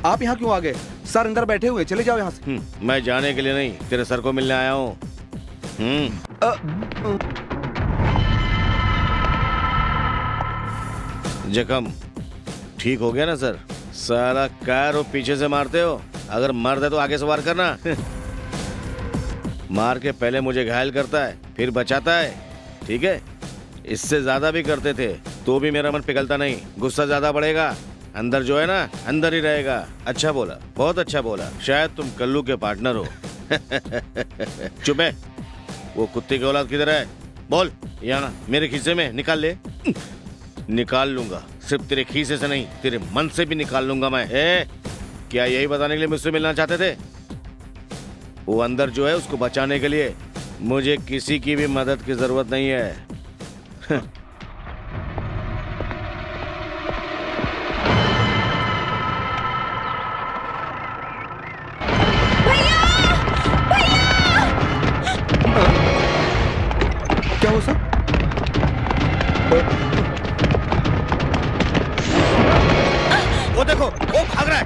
आप यहाँ क्यों आ गए? सर अंदर बैठे हुए, चले जाओ यहाँ से। मैं जाने के लिए नहीं, तेरे सर को मिलने आया हूँ। जख्म ठीक हो गया ना सर? सारा कार और पीछे से मारते हो, अगर मर्द है तो आगे से वार करना। मार के पहले मुझे घायल करता है, फिर बचाता है, ठीक है? इससे ज्यादा भी करते थे तो भी मेरा मन पिघलता नहीं, गुस्सा ज्यादा बढ़ेगा, अंदर जो है ना अंदर ही रहेगा। अच्छा बोला, बहुत अच्छा बोला, शायद तुम कल्लू के पार्टनर हो। चुप है, वो कुत्ते की औलाद किधर है? बोल, यहाँ मेरे खीसे में निकाल ले। निकाल लूंगा, सिर्फ तेरे खीसे से नहीं, तेरे मन से भी निकाल लूंगा मैं। क्या यही बताने के लिए मुझसे मिलना चाहते थे? वो अंदर जो है उसको बचाने के लिए मुझे किसी की भी मदद की जरूरत नहीं है। क्या हो सर? वो देखो, वो भाग रहा है।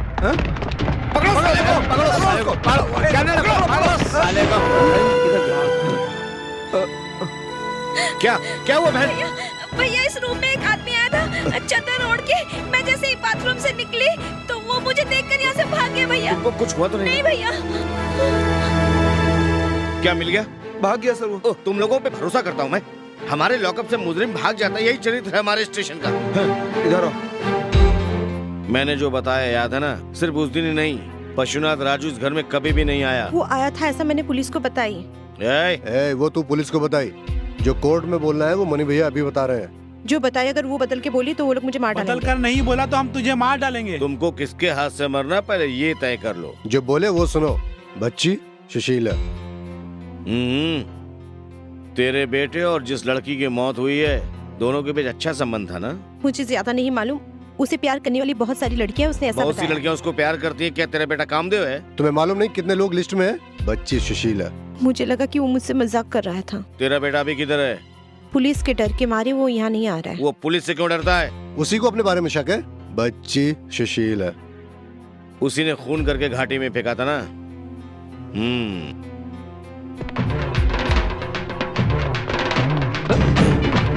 पकड़ो साले को, पकड़ो साले को, पकड़ो साले को। क्या क्या हुआ बहन? भैया इस रूम में एक आदमी आया था, चद्दर ओढ़ के। मैं जैसे ही बाथरूम से निकली तो वो मुझे देखकर यहाँ से भाग गया। भैया तुमको कुछ हुआ तो नहीं? नहीं भैया। क्या मिल गया? भाग गया सर वो। तुम लोगों पे भरोसा करता हूँ मैं। हमारे लॉकअप से मुजरिम भाग जाता है, यही चरित्र है हमारे स्टेशन का। इधर आओ। मैंने जो बताया याद है ना? सिर्फ उस दिन ही नहीं, पशुनाथ राजू इस घर में कभी भी नहीं आया। वो आया था ऐसा मैंने पुलिस को बताई। वो तू पुलिस को बताई, जो कोर्ट में बोलना है वो मनी भैया अभी बता रहे हैं। जो बताया, अगर वो बदल के बोली तो वो लोग मुझे मार डालेंगे। बदल कर नहीं बोला तो हम तुझे मार डालेंगे। तुमको किसके हाथ से मरना पहले ये तय कर लो। जो बोले वो सुनो। बच्ची सुशीला। तेरे बेटे और जिस लड़की की मौत हुई है, दोनों के बीच अच्छा संबंध था ना? मुझे ज्यादा नहीं मालूम, उसे प्यार करने वाली बहुत सारी लड़कियां, उसने ऐसा बहुत सी बताया। लड़कियां उसको प्यार करती है। क्या तेरा बेटा कामदेव है? तुम्हें मालूम नहीं कितने लोग लिस्ट में है? बच्ची सुशीला। मुझे लगा कि वो मुझसे मजाक कर रहा था। तेरा बेटा अभी किधर है? पुलिस के डर के मारे वो यहाँ नहीं आ रहा है। वो पुलिस से क्यों डरता है? उसी को अपने बारे में शक है। बच्ची सुशीला। उसी ने खून करके घाटी में फेंका था ना?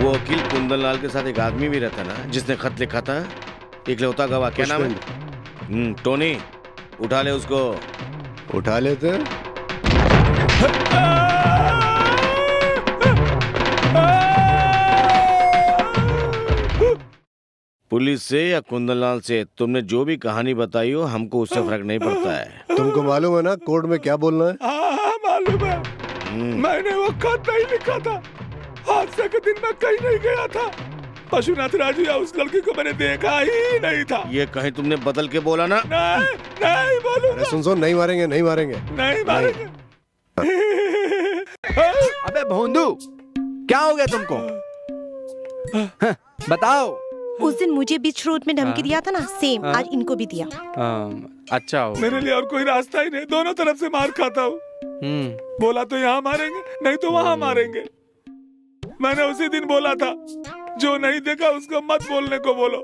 वो वकील कुंदन लाल के साथ एक आदमी भी रहता ना, जिसने खत लिखा था, इकलौता गवाह। क्या नाम है? टोनी। उठा ले उसको। उठा लेते हैं। पुलिस से या कुंदनलाल से, तुमने जो भी कहानी बताई हो, हमको उससे फर्क नहीं पड़ता है। तुमको मालूम है ना कोर्ट में क्या बोलना है? हाँ मालूम है। मैंने वो खत नहीं लिखा था। हादसे के दिन मैं कहीं नहीं गया था। पशुनाथ राजू या उस लड़की को मैंने देखा ही नहीं था। ये कहीं तुमने बदल के बोला ना? नहीं नहीं बोलूंगा। सुन नहीं मारेंगे, नहीं मारेंगे, नहीं मारेंगे। अबे भोंदू, क्या हो गया तुमको? बताओ। उस दिन मुझे बीच रोड में धमकी दिया था ना, सेम आज इनको भी दिया। अच्छा हो। मेरे लिए और कोई रास्ता ही नहीं, दोनों तरफ से मार खाता हूँ। बोला तो यहाँ मारेंगे, नहीं तो वहाँ मारेंगे। मैंने उसी दिन बोला था, जो नहीं देखा उसको मत बोलने को बोलो।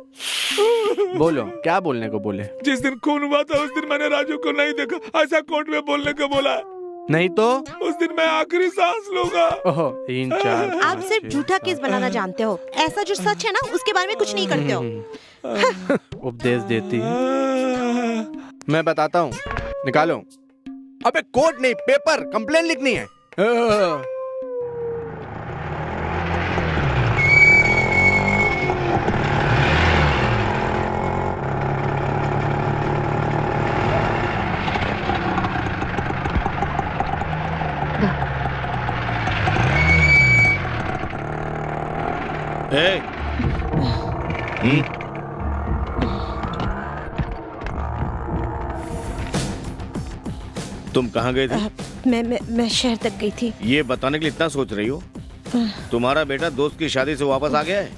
बोलो, क्या बोलने को बोले? जिस दिन खून हुआ था उस दिन मैंने राजू को नहीं देखा, ऐसा कोर्ट में बोलने को बोला। नहीं तो उस दिन मैं आखिरी सांस लूंगा। ओहो, 3 4 आप सिर्फ झूठा केस बनाना जानते हो, ऐसा जो सच है ना उसके बारे में कुछ नहीं करते हो। उपदेश देती है। मैं बताता हूँ, निकालो। अबे कोर्ट नहीं, पेपर, कंप्लेन लिखनी है। तुम कहाँ गए थे? मैं शहर तक गई थी। ये बताने के लिए इतना सोच रही हो? तुम्हारा बेटा दोस्त की शादी से वापस आ गया है?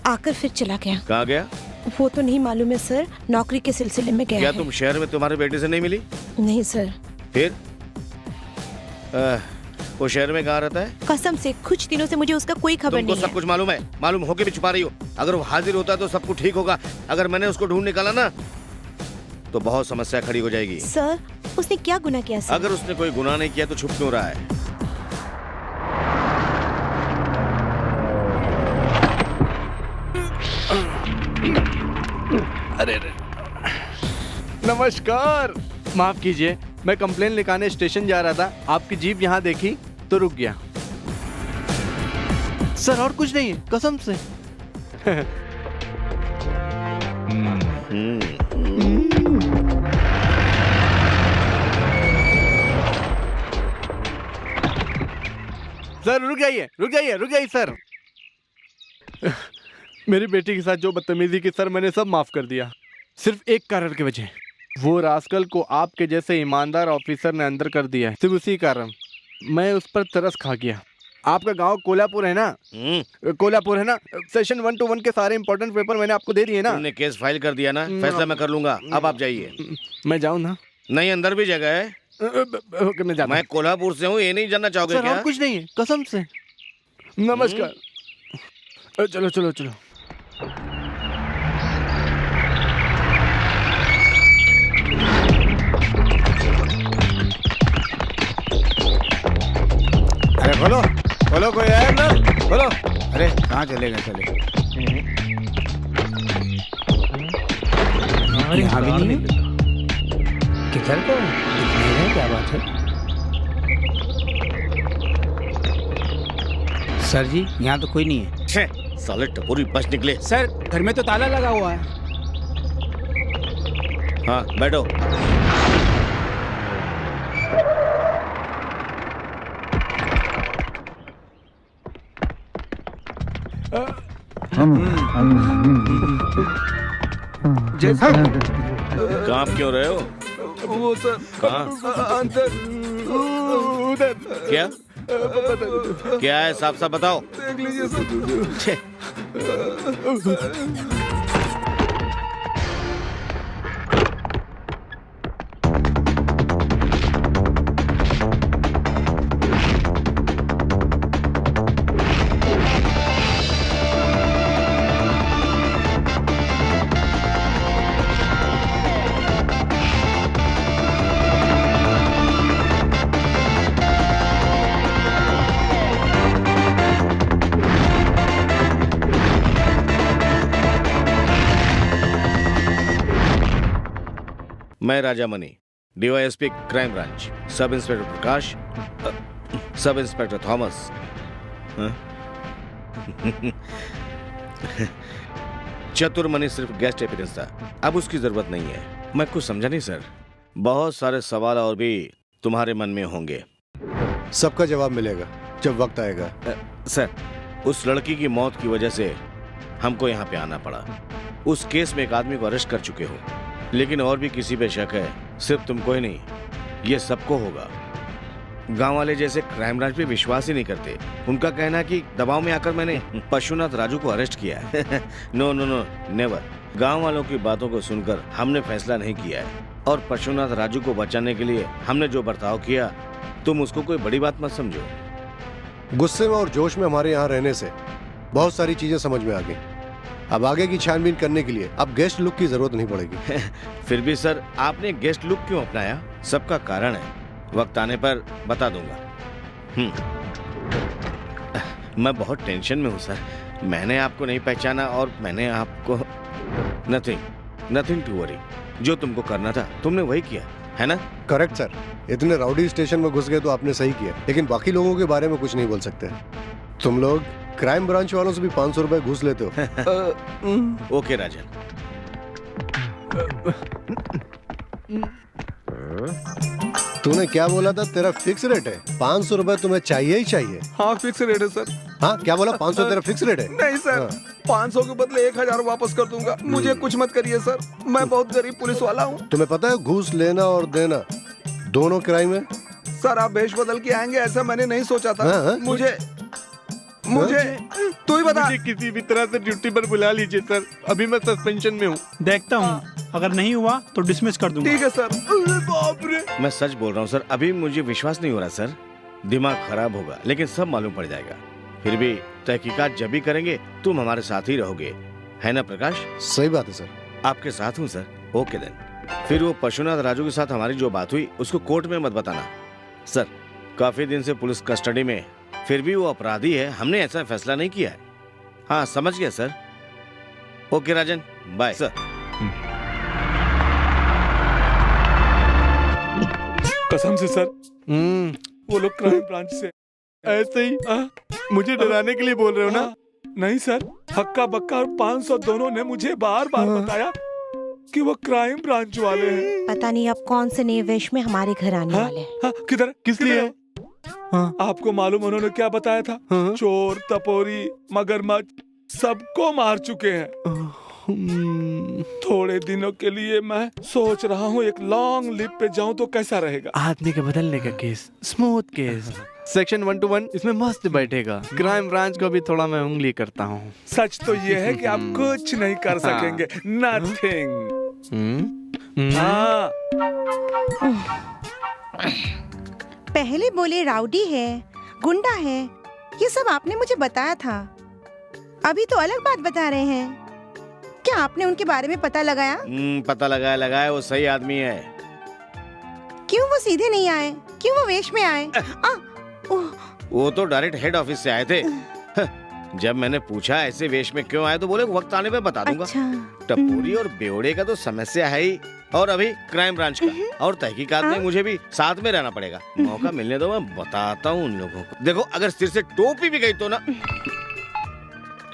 आकर फिर चला गया। कहाँ गया? वो तो नहीं मालूम है सर, नौकरी के सिलसिले में गया क्या है। तुम शहर में तुम्हारे बेटे से नहीं मिली? नहीं सर। फिर वो शहर में कहाँ रहता है? कसम से कुछ दिनों से मुझे उसका कोई खबर तुमको नहीं सब है। कुछ मालूम है, मालूम होके भी छुपा रही हो। अगर वो हाजिर होता तो सब कुछ ठीक होगा। अगर मैंने उसको ढूंढ निकाला ना तो बहुत समस्या खड़ी हो जाएगी। सर उसने क्या गुनाह किया सर? अगर उसने कोई गुनाह नहीं किया तो छुप क्यों रहा है? अरे नमस्कार, माफ कीजिए, मैं कंप्लेन लिखाने स्टेशन जा रहा था, आपकी जीप यहाँ देखी तो रुक गया। सर और कुछ नहीं है, कसम से। सर रुक जाइए, रुक जाइए, रुक जाइए सर। मेरी बेटी के साथ जो बदतमीजी की सर मैंने सब माफ कर दिया, सिर्फ एक कारण की वजह। वो रास्कल को आपके जैसे ईमानदार ऑफिसर ने अंदर कर दिया है, सिर्फ उसी कारण मैं उस पर तरस खा गया। आपका गांव कोल्हापुर है ना? कोल्हापुर है ना? सेशन 121 के सारे इंपॉर्टेंट पेपर मैंने आपको दे दिए ना? तुमने केस फाइल कर दिया ना, फैसला मैं कर लूंगा। अब आप जाइए। मैं जाऊँ ना? नहीं, अंदर भी जगह है। मैं जाता हूं। मैं कोल्हापुर से हूँ, ये नहीं जानना चाहोगे सर क्या? और कुछ नहीं है, कसम से। नमस्कार। चलो चलो चलो। अरे खोलो खोलो, कोई है अंदर? खोलो। अरे कहाँ चले गए चले? यहाँ भी नहीं है। किधर को दिख नहीं रहे, क्या बात है? सर जी यहाँ तो कोई नहीं है। छे, साले टपोरी बच निकले। सर घर में तो ताला लगा हुआ है। हाँ बैठो। कांप क्यों रहे हो? वो सर कहाँ? अंदर उधर। क्या क्या है, साफ साफ बताओ। देख लीजिए सर। छे, मैं Raja Mani, DYSP crime branch, sub inspector Prakash, sub inspector Thomas. चतुर मनी सिर्फ गेस्ट अपीयरेंस था, अब उसकी जरूरत नहीं है। मैं कुछ समझा नहीं सर। बहुत सारे सवाल और भी तुम्हारे मन में होंगे। सबका जवाब मिलेगा जब वक्त आएगा। सर, उस लड़की की मौत की वजह से हमको यहाँ पे आना पड़ा। उस केस में एक आदमी को अरेस्ट कर चुके हो, लेकिन और भी किसी पे शक है। सिर्फ तुमको ही नहीं, ये सबको होगा। गांव वाले जैसे क्राइम ब्रांच पे विश्वास ही नहीं करते। उनका कहना है कि दबाव में आकर मैंने पशुनाथ राजू को अरेस्ट किया है। No no no, never. गांव वालों की बातों को सुनकर हमने फैसला नहीं किया है, और पशुनाथ राजू को बचाने के लिए हमने जो बर्ताव किया, तुम उसको कोई बड़ी बात मत समझो। गुस्से में और जोश में हमारे यहाँ रहने से बहुत सारी चीजें समझ में आ गई। अब आगे की छानबीन करने के लिए अब गेस्ट लुक की जरूरत नहीं पड़ेगी। फिर भी सर, आपने गेस्ट लुक क्यों अपनाया? सबका कारण है, वक्त आने पर बता दूंगा। मैं बहुत टेंशन में हूँ सर। मैंने आपको नहीं पहचाना और मैंने आपको नथिंग टू वरी। जो तुमको करना था तुमने वही किया है ना? Correct sir. इतने राउडी स्टेशन में घुस गए तो आपने सही किया, लेकिन बाकी लोगों के बारे में कुछ नहीं बोल सकते। तुम लोग क्राइम ब्रांच वालों से भी 500 रुपए घूस लेते हो। ओके राजन। तूने क्या बोला था? तेरा फिक्स रेट है? 500 रुपए तुम्हें चाहिए ही चाहिए? हाँ फिक्स रेट है सर। हाँ क्या बोला? 500 तेरा फिक्स रेट है? नहीं सर, हाँ। 500 के बदले 1000 वापस कर दूंगा। मुझे कुछ मत करिए सर, मैं बहुत गरीब पुलिस वाला हूँ। तुम्हें पता है घूस लेना और देना दोनों क्राइम है? सर आप भेष बदल के आएंगे ऐसा मैंने नहीं सोचा था। हाँ, हाँ। मुझे तू ही बता। मुझे किसी भी तरह से ड्यूटी पर बुला लीजिए सर, अभी मैं सस्पेंशन में हूँ। देखता हूँ, अगर नहीं हुआ तो डिसमिस कर दूंगा। ठीक है सर। बाप रे। मैं सच बोल रहा हूँ सर, अभी मुझे विश्वास नहीं हो रहा सर। दिमाग खराब होगा, लेकिन सब मालूम पड़ जाएगा। फिर भी तहकीकात जब भी करेंगे तुम हमारे साथ ही रहोगे, है ना प्रकाश? सही बात है सर। आपके साथ हूँ सर। Okay then. फिर वो पशुनाथ राजू के साथ हमारी जो बात हुई उसको कोर्ट में मत बताना। सर, काफी दिन से पुलिस कस्टडी में, फिर भी वो अपराधी है, हमने ऐसा फैसला नहीं किया है। हाँ समझ गया सर। ओके राजन, बाय सर। कसम से सर, वो लोग क्राइम ब्रांच से ऐसे ही मुझे डराने के लिए बोल रहे हो ना? नहीं सर, हक्का बक्का और 500 दोनों ने मुझे बार बार बताया कि वो क्राइम ब्रांच वाले हैं। पता नहीं अब कौन से नए वेश में हमारे घर आने वाले हैं। हाँ, किधर किस लिए? हाँ। आपको मालूम उन्होंने क्या बताया था? हाँ। चोर, टपोरी, मगरमच्छ सबको मार चुके हैं। थोड़े दिनों के लिए मैं सोच रहा हूँ एक लॉन्ग लिव पे जाऊँ तो कैसा रहेगा? आदमी के बदलने का केस, स्मूथ केस, सेक्शन 121 इसमें मस्त बैठेगा। क्राइम ब्रांच को भी थोड़ा मैं उंगली करता हूँ। सच तो ये है कि आप कुछ नहीं कर सकेंगे, नथिंग। हाँ। पहले बोले राउडी है, गुंडा है, ये सब आपने मुझे बताया था। अभी तो अलग बात बता रहे हैं। क्या आपने उनके बारे में पता लगाया? पता लगाया, वो सही आदमी है। क्यों वो सीधे नहीं आए? क्यों वो वेश में आए? वो तो डायरेक्ट हेड ऑफिस से आए थे। जब मैंने पूछा ऐसे वेश में क्यों आए तो बोले वक्त आने पे बता दूंगा। अच्छा। टपोरी और बेवड़े का तो समस्या है ही, और अभी क्राइम ब्रांच का और तहकीकात में मुझे भी साथ में रहना पड़ेगा। मौका मिलने दो, मैं बताता हूँ उन लोगों को। देखो अगर सिर से टोपी भी गई तो ना।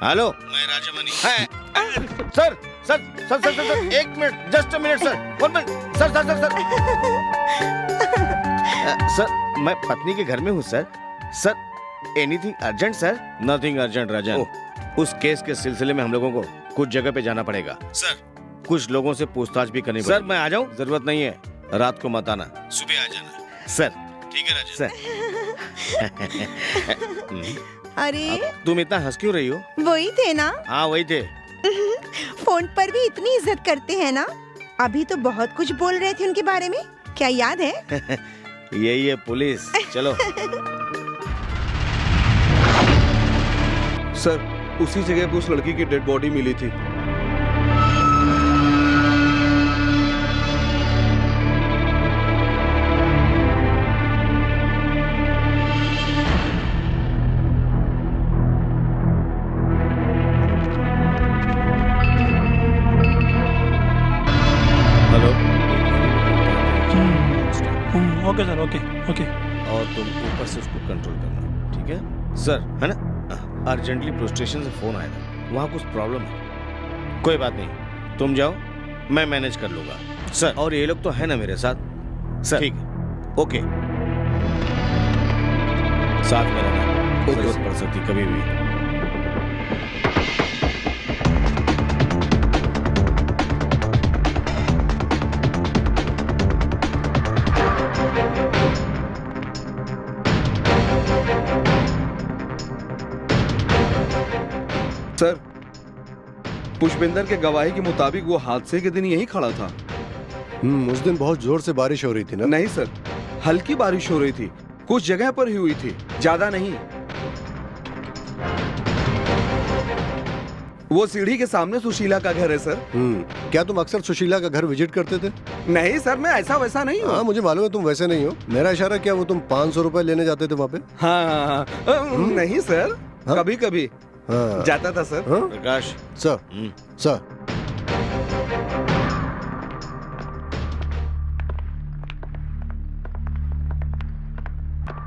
हेलो, मैं Rajamani. Sir sir sir sir sir एक minute, just a minute sir, 1 minute sir sir sir sir sir मैं पत्नी के घर में हूँ sir. Sir anything urgent sir? Nothing urgent Rajan. उस केस के सिलसिले में हम लोगों को कुछ जगह पे जाना पड़ेगा सर। कुछ लोगों से पूछताछ भी करनी पड़ेगी। सर मैं आ जाऊँ? जरूरत नहीं है, रात को मत आना, सुबह आ जाना सर। ठीक है राजन सर। अरे तुम इतना हंस क्यों रही हो? वही थे ना? हाँ वही थे। फोन पर भी इतनी इज्जत करते हैं ना। अभी तो बहुत कुछ बोल रहे थे उनके बारे में, क्या याद है? यही है पुलिस। चलो। सर, उसी जगह पे उस लड़की की डेड बॉडी मिली थी। Hello. Okay sir, okay okay. और तुम ऊपर से उसको कंट्रोल करना, ठीक है सर? है ना? अर्जेंटली पुलिस स्टेशन से फोन आया था, वहाँ कुछ प्रॉब्लम है। कोई बात नहीं, तुम जाओ, मैं मैनेज कर लूंगा सर। और ये लोग तो है ना मेरे साथ सर? ठीक है, ओके। साथ में रहना, जरूरत पड़ सकती कभी भी। सर, पुष्पेंद्र के गवाही के मुताबिक वो हादसे के दिन यहीं खड़ा था। उस दिन बहुत जोर से बारिश हो रही थी ना? नहीं सर, हल्की बारिश हो रही थी, कुछ जगह पर ही हुई थी, ज्यादा नहीं। वो सीढ़ी के सामने सुशीला का घर है सर। क्या तुम अक्सर सुशीला का घर विजिट करते थे? नहीं सर, मैं ऐसा वैसा नहीं हूँ। हाँ मुझे मालूम है तुम वैसे नहीं हो। मेरा इशारा क्या वो तुम 500 रुपए लेने जाते थे वहाँ पे? हाँ, नहीं सर, कभी कभी जाता था सर। प्रकाश सर, सर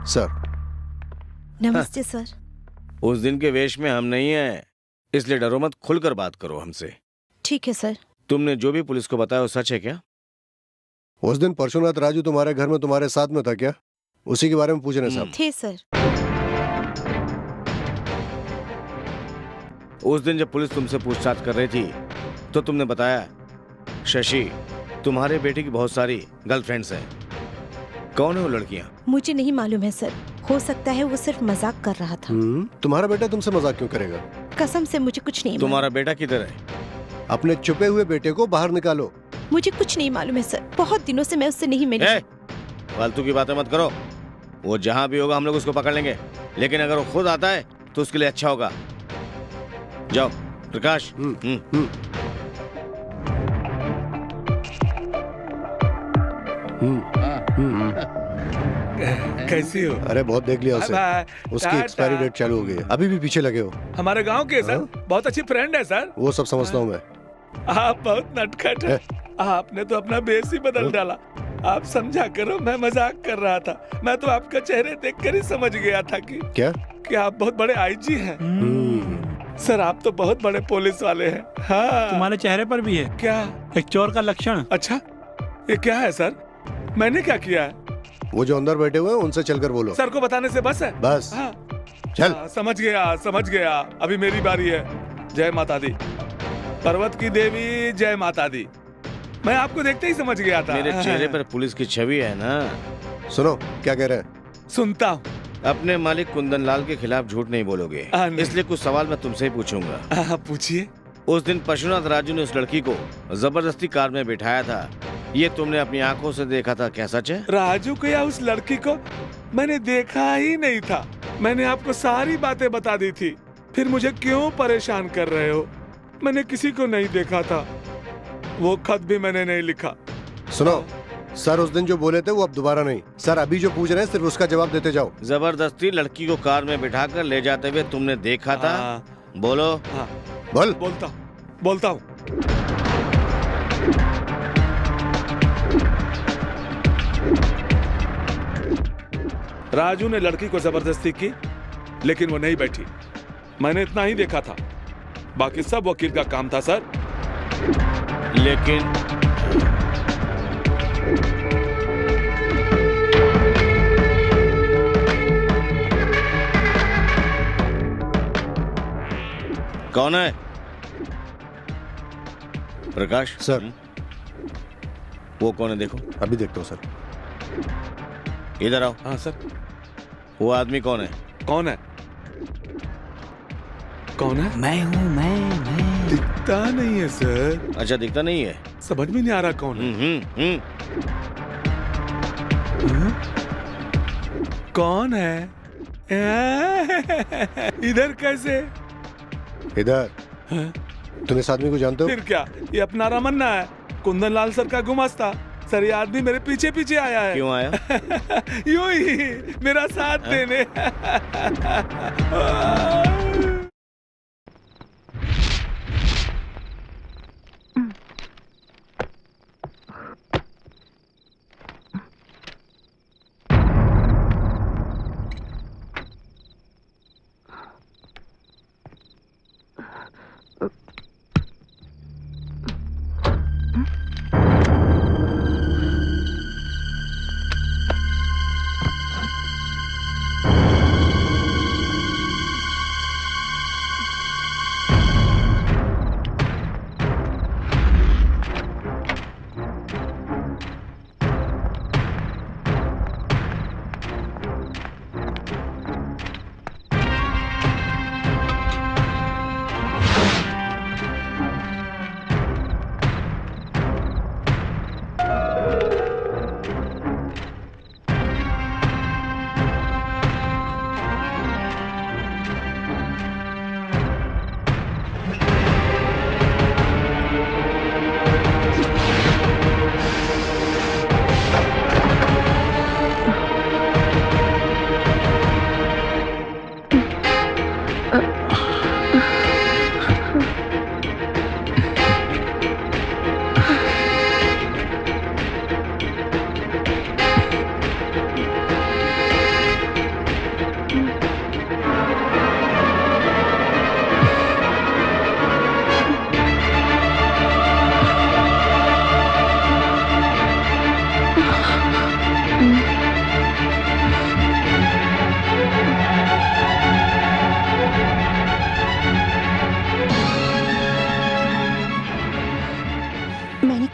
सर। नमस्ते सर। उस दिन के वेश में हम नहीं हैं, इसलिए डरो मत, खुलकर बात करो हमसे। ठीक है सर। तुमने जो भी पुलिस को बताया वो सच है क्या? उस दिन परशुनाथ राजू तुम्हारे घर में तुम्हारे साथ में था क्या? उसी के बारे में पूछ रहे हैं साहब। थे सर। उस दिन जब पुलिस तुमसे पूछताछ कर रही थी तो तुमने बताया शशि, तुम्हारे बेटे की बहुत सारी गर्लफ्रेंड्स हैं। कौन है वो लड़कियां? मुझे नहीं मालूम है सर, हो सकता है वो सिर्फ मजाक कर रहा था। तुम्हारा बेटा तुमसे मजाक क्यों करेगा? कसम से मुझे कुछ नहीं तुम्हारा बेटा किधर है? अपने छुपे हुए बेटे को बाहर निकालो। मुझे कुछ नहीं मालूम है सर, बहुत दिनों से मैं उससे नहीं मिली। फालतू की बातें मत करो। वो जहां भी होगा हम लोग उसको पकड़ लेंगे, लेकिन अगर वो खुद आता है तो उसके लिए अच्छा होगा। जाओ प्रकाश। कैसी हो? अरे बहुत देख लिया उसे, उसकी एक्सपायरी डेट चालू हो गई है, अभी भी पीछे लगे हो। हमारे गांव के सर, बहुत अच्छी फ्रेंड है सर। वो सब समझता हूँ मैं। आप बहुत नटखट है। आपने तो अपना बेस ही बदल डाला। आप समझा करो, मैं मजाक कर रहा था। मैं तो आपका चेहरे देखकर ही समझ गया था कि आप बहुत बड़े आईजी हैं। सर आप तो बहुत बड़े पुलिस वाले हैं। हाँ। तुम्हारे चेहरे पर भी है क्या? एक चोर का लक्षण। अच्छा, ये क्या है सर? मैंने क्या किया है? वो जो अंदर बैठे हुए हैं उनसे चलकर बोलो। सर को बताने से बस है? बस। हाँ। चल। समझ गया। अभी मेरी बारी है। जय माता दी, पर्वत की देवी, जय माता दी। मैं आपको देखते ही समझ गया था। मेरे चेहरे पर पुलिस की छवि है ना। सुनो क्या कह रहे हैं? सुनता हूँ। अपने मालिक कुंदन लाल के खिलाफ झूठ नहीं बोलोगे, इसलिए कुछ सवाल मैं तुमसे ही पूछूंगा। पूछिए। उस दिन पशुनाथ राजू ने उस लड़की को जबरदस्ती कार में बिठाया था, ये तुमने अपनी आंखों से देखा था, क्या सच है? राजू को या उस लड़की को मैंने देखा ही नहीं था। मैंने आपको सारी बातें बता दी थी, फिर मुझे क्यों परेशान कर रहे हो? मैंने किसी को नहीं देखा था, वो खत भी मैंने नहीं लिखा। सुनो, सर उस दिन जो बोले थे वो अब दोबारा नहीं। सर अभी जो पूछ रहे हैं सिर्फ उसका जवाब देते जाओ। जबरदस्ती लड़की को कार में बिठाकर ले जाते हुए तुमने देखा था? बोलो। हाँ। बोल। बोलता हूँ। राजू ने लड़की को जबरदस्ती की, लेकिन वो नहीं बैठी। मैंने इतना ही देखा था, बाकी सब वकील का काम था सर। लेकिन कौन है? प्रकाश। सर। वो कौन है देखो। अभी देखता हूँ सर। इधर आओ। हाँ सर। वो आदमी कौन है? कौन है? मैं हूँ, मैं। दिखता नहीं है सर। अच्छा, दिखता नहीं है, समझ में नहीं आ रहा कौन है। कौन है? इधर कैसे? इधर। तुम इस आदमी को जानते हो? फिर क्या, ये अपना रमन्ना है, कुंदन लाल सर का गुमास्ता। सर ये आदमी मेरे पीछे पीछे आया है। क्यों आया? यूं ही मेरा साथ देने।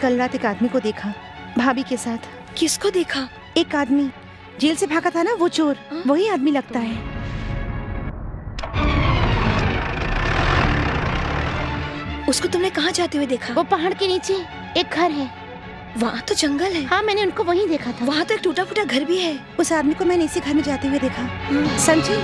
कल रात एक आदमी को देखा भाभी के साथ। किसको देखा? एक आदमी जेल से भागा था ना, वो चोर। वही आदमी लगता है। उसको तुमने कहाँ जाते हुए देखा? वो पहाड़ के नीचे एक घर है, वहाँ तो जंगल है। हाँ, मैंने उनको वहीं देखा था। वहाँ तो एक टूटा फूटा घर भी है। उस आदमी को मैंने इसी घर में जाते हुए देखा। समझी?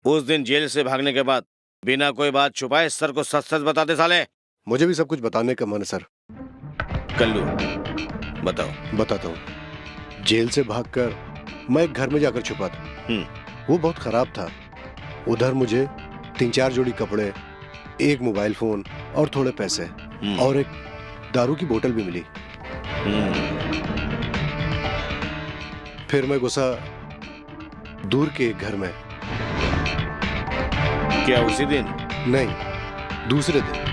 उस दिन जेल से भागने के बाद बिना कोई बात छुपाए सर को सच सच बता दे साले। मुझे भी सब कुछ बताने का मन है सर। कल्लू बताओ। बताता हूँ। जेल से भागकर मैं एक घर में जाकर छुपा था। वो बहुत खराब था। उधर मुझे 3-4 जोड़ी कपड़े, एक मोबाइल फोन और थोड़े पैसे और एक दारू की बोतल भी मिली। फिर मैं घुसा दूर के एक घर में। क्या उसी दिन? नहीं, दूसरे दिन।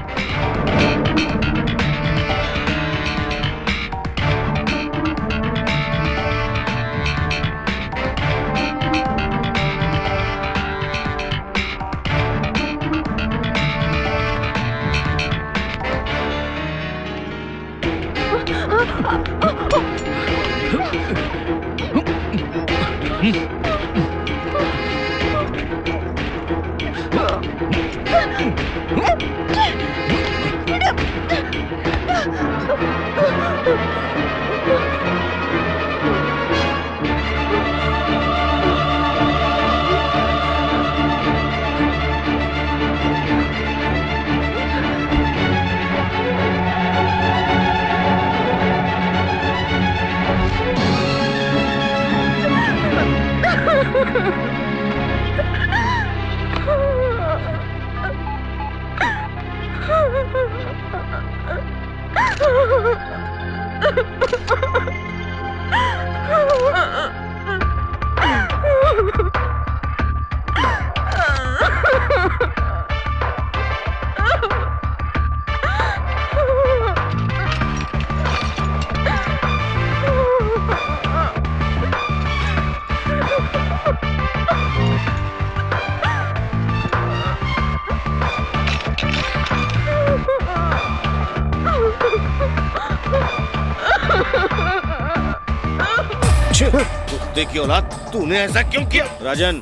कुत्ते की औलाद, तूने ऐसा क्यों किया? राजन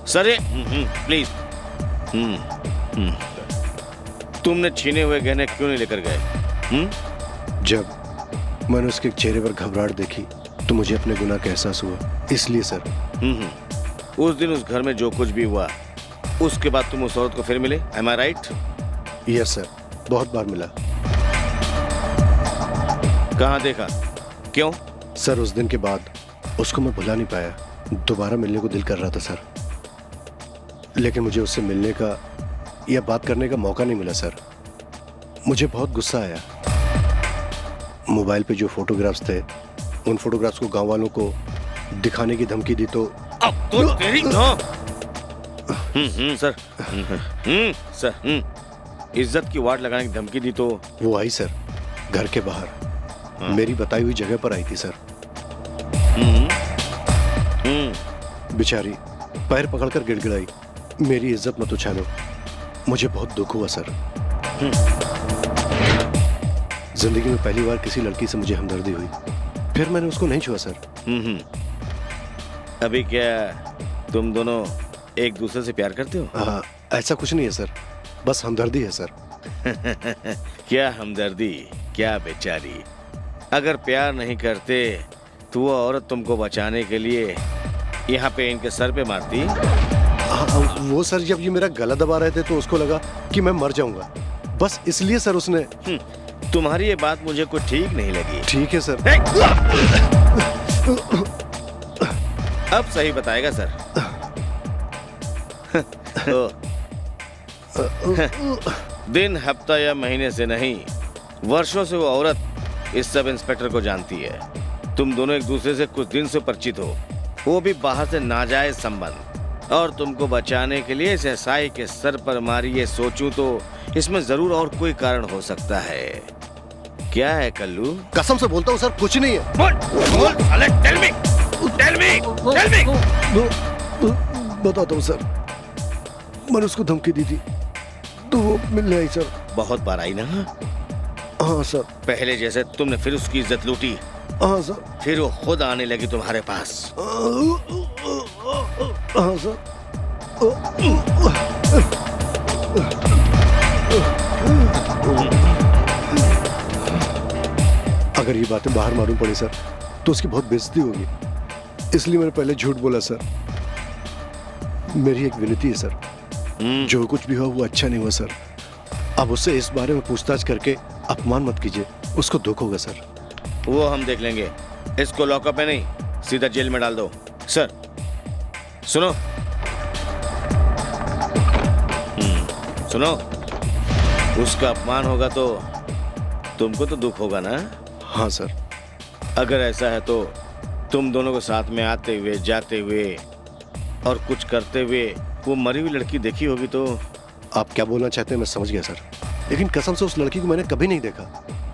सर, प्लीज। तुमने छीने हुए गहने क्यों नहीं लेकर गए? जब मैंने उसके चेहरे पर घबराहट देखी तो मुझे अपने गुनाह का एहसास हुआ, इसलिए सर। उस दिन उस घर में जो कुछ भी हुआ, उसके बाद तुम उस औरत को फिर मिले, am I right? Yes sir, बहुत बार मिला। कहाँ देखा? क्यों? सर, उस दिन के बाद उसको मैं भुला नहीं पाया। दोबारा मिलने को दिल कर रहा था सर। लेकिन मुझे उससे मिलने का या बात करने का मौका नहीं मिला सर। मुझे बहुत गुस्सा आया। मोबाइल पे जो फोटोग्राफ्स थे उन फोटोग्राफ्स को गांव वालों को दिखाने की धमकी दी तो अब तो तेरी सर सर इज्जत की वाट लगाने की धमकी दी तो वो आई सर, घर के बाहर मेरी बताई हुई जगह पर आई थी सर। बेचारी पैर पकड़कर गिड़गिड़ाई, मेरी इज्जत मत उछालो। मुझे बहुत दुख हुआ सर। जिंदगी में पहली बार किसी लड़की से मुझे हमदर्दी हुई, फिर मैंने उसको नहीं छुआ सर। अभी क्या तुम दोनों एक दूसरे से प्यार करते हो? ऐसा कुछ नहीं है सर, बस हमदर्दी है सर। क्या हमदर्दी, क्या बेचारी। अगर प्यार नहीं करते तो वो औरत तुमको बचाने के लिए यहाँ पे इनके सर पे मारती। वो सर जब ये मेरा गला दबा रहे थे तो उसको लगा कि मैं मर जाऊंगा, बस इसलिए सर उसने। तुम्हारी ये बात मुझे कुछ ठीक नहीं लगी। ठीक है सर। अब सही बताएगा सर। दिन, हफ्ता या महीने से नहीं, वर्षों से वो औरत इस सब इंस्पेक्टर को जानती है। तुम दोनों एक दूसरे से कुछ दिन से परिचित हो, वो भी बाहर से नाजायज संबंध, और तुमको बचाने के लिए इस एसआई के सर पर मारी। ये सोचूं तो इसमें जरूर और कोई कारण हो सकता है। क्या है कल्लू? कसम से बोलता हूँ सर, कुछ नहीं है। बोल, बोल, साले, tell me, tell me, tell me। बताता हूँ सर, मैंने उसको धमकी दी थी तो वो मिलने आई सर। बहुत बार आई ना? हाँ सर। पहले जैसे तुमने फिर उसकी इज्जत लूटी? हाँ सर। फिर वो खुद आने लगी तुम्हारे पास? हाँ सर। अगर ये बातें बाहर मालूम पड़ी सर तो उसकी बहुत बेइज्जती होगी, इसलिए मैंने पहले झूठ बोला सर। मेरी एक विनती है सर, जो कुछ भी हुआ वो अच्छा नहीं हुआ सर। अब उससे इस बारे में पूछताछ करके अपमान मत कीजिए, उसको दुख होगा सर। वो हम देख लेंगे। इसको लॉकअप में नहीं, सीधा जेल में डाल दो। सर सुनो, सुनो, उसका अपमान होगा तो तुमको तो दुख होगा ना? हाँ सर। अगर ऐसा है तो तुम दोनों को साथ में आते हुए, जाते हुए और कुछ करते हुए वो मरी हुई लड़की देखी होगी तो? आप क्या बोलना चाहते हैं मैं समझ गया सर, लेकिन कसम से उस लड़की को मैंने कभी नहीं देखा।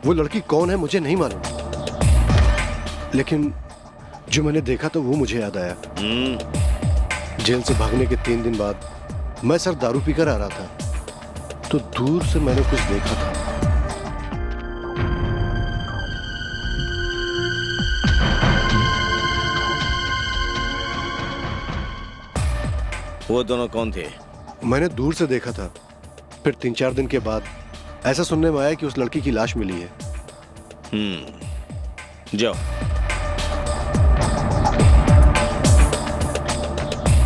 वो लड़की कौन है मुझे नहीं मालूम, लेकिन जो मैंने देखा तो वो मुझे याद आया। जेल से भागने के 3 दिन बाद मैं सर दारू पीकर आ रहा था तो दूर से मैंने कुछ देखा था। वो दोनों कौन थे? मैंने दूर से देखा था, फिर 3-4 दिन के बाद ऐसा सुनने में आया कि उस लड़की की लाश मिली है। जाओ।